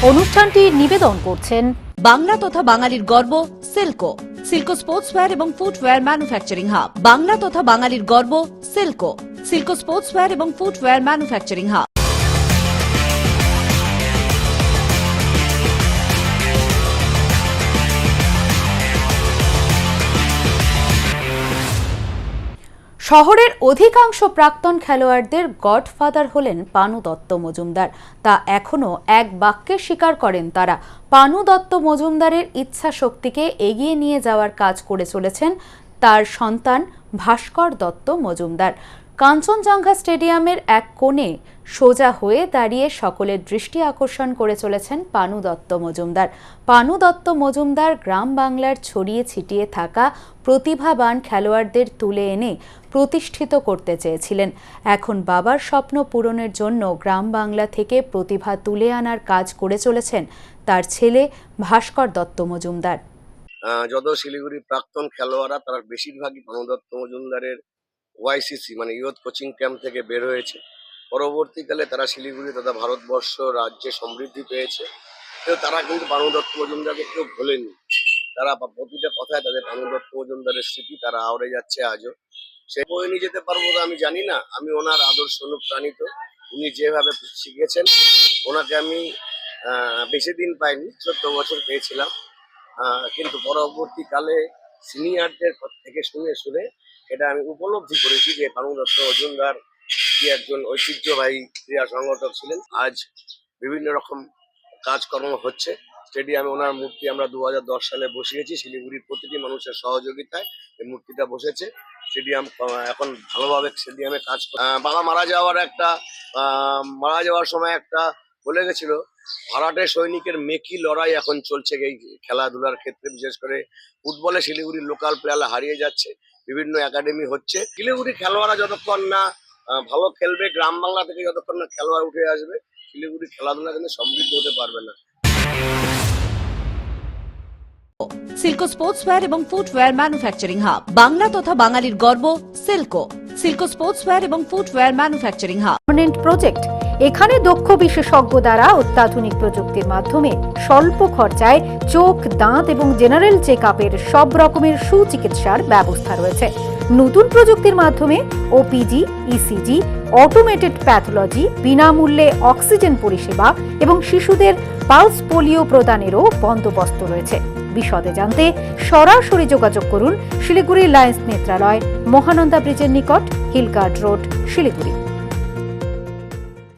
অনুষ্ঠানটি নিবেদন করছেন বাংলা তথা বাঙালির গর্ব সিল্কো। সিল্কো স্পোর্টসওয়্যার এবং ফুটওয়্যার ম্যানুফ্যাকচারিং হাব। বাংলা তথা বাঙালির গর্ব সিল্কো। সিল্কো স্পোর্টসওয়্যার এবং ফুটওয়্যার ম্যানুফ্যাকচারিং হাব। শহরের অধিকাংশ প্রাক্তন খেলোয়াড়দের গডফাদার হলেন পানু দত্ত মজুমদার। তা এখনো এক বাক্যে স্বীকার করেন তারা। পানু দত্ত মজুমদারের ইচ্ছা শক্তিকে এগিয়ে নিয়ে যাওয়ার কাজ করে চলেছেন তার সন্তান ভাস্কর দত্ত মজুমদার। কাঞ্চনজঙ্ঘা স্টেডিয়ামের এক কোণে সোজা হয়ে দাঁড়িয়ে সকলের দৃষ্টি আকর্ষণ করে চলেছেন পানু দত্ত মজুমদার। পানু দত্ত মজুমদার গ্রাম বাংলার ছড়িয়ে ছিটিয়ে থাকা প্রতিভাবান খেলোয়াড়দের তুলে এনে প্রতিষ্ঠিত করতে চেয়েছিলেন। এখন বাবার স্বপ্ন পূরণের জন্য গ্রাম বাংলা থেকে প্রতিভা তুলে আনার কাজ করে চলেছেন তার ছেলে ভাস্কর দত্ত মজুমদার। যত শিলিগুড়ির প্রাক্তন খেলোয়াড়রা তারা বেশিরভাগই পানু দত্ত মজুমদারের ওয়াইসিসি মানে ইয়ুথ কোচিং ক্যাম্প থেকে বের হয়েছে। পরবর্তীকালে তারা শিলিগুড়ি তথা ভারতবর্ষ রাজ্যে সমৃদ্ধি পেয়েছে, কিন্তু তারা কিন্তু পানু দত্ত মজুমদারকে কেউ ভোলেনি। তারা প্রতিটা কথায় তাদের পানু দত্ত মজুমদারের স্মৃতি তারা আওড়ে যাচ্ছে আজও। সে বয়ে নিয়ে যেতে পারবো না আমি জানি না, আমি ওনার আদর্শ অনুপ্রাণিত। উনি যেভাবে শিখেছেন, ওনাকে আমি বেশি দিন পাইনি, 14 বছর পেয়েছিলাম, কিন্তু পরবর্তীকালে সিনিয়রদের থেকে শুনে এটা আমি উপলব্ধি করেছি যে পানু দত্ত মজুমদার কি একজন ঐতিহ্যবাহী ক্রীড়া সংগঠক ছিলেন। আজ বিভিন্ন রকম কাজকর্ম হচ্ছে। স্টেডিয়ামে ওনার মূর্তি আমরা 2010 সালে বসিয়েছি, শিলিগুড়ির প্রতিটি মানুষের সহযোগিতায় এই মূর্তিটা বসেছে। স্টেডিয়াম এখন ভালোভাবে স্টেডিয়ামে কাজ। বাবা মারা যাওয়ার সময় একটা বলে গেছিল, ভাড়াটে সৈনিকের মেকি লড়াই এখন চলছে এই খেলাধুলার ক্ষেত্রে, বিশেষ করে ফুটবলে শিলিগুড়ির লোকাল প্লেয়ার হারিয়ে যাচ্ছে, বিভিন্ন একাডেমি হচ্ছে। শিলিগুড়ি খেলোয়াড়রা যতক্ষণ না ভালো খেলবে, গ্রাম বাংলা থেকে যতক্ষণ না খেলোয়াড় উঠে আসবে, শিলিগুড়ি খেলাধুলা কিন্তু সমৃদ্ধ হতে পারবে না। সিল্কো স্পোর্টসওয়্যার এবং ফুটওয়্যার ম্যানুফ্যাকচারিং হাব। বাংলা তথা বাঙালির গর্ব সিল্কো। সিল্কো স্পোর্টসওয়্যার এবং footwear manufacturing hub. Permanent project. এখানে দক্ষ বিশেষজ্ঞ দ্বারা অত্যাধুনিক প্রযুক্তির মাধ্যমে স্বল্প খরচায় চোখ, দাঁত এবং জেনারেল চেক আপের সব রকমের সুচিকিৎসার ব্যবস্থা রয়েছে। নতুন প্রযুক্তির মাধ্যমে ওপিজি, ইসিজি, অটোমেটেড প্যাথোলজি, বিনামূল্যে অক্সিজেন পরিষেবা এবং শিশুদের পালস পোলিও প্রদানেরও বন্দোবস্ত রয়েছে। বিশদে জানতে সরাসরি যোগাযোগ করুন শিলিগুড়ি লায়ন্স নেত্রালয়, মহানন্দা ব্রিজের নিকট, হিলকার্ড রোড, শিলিগুড়ি।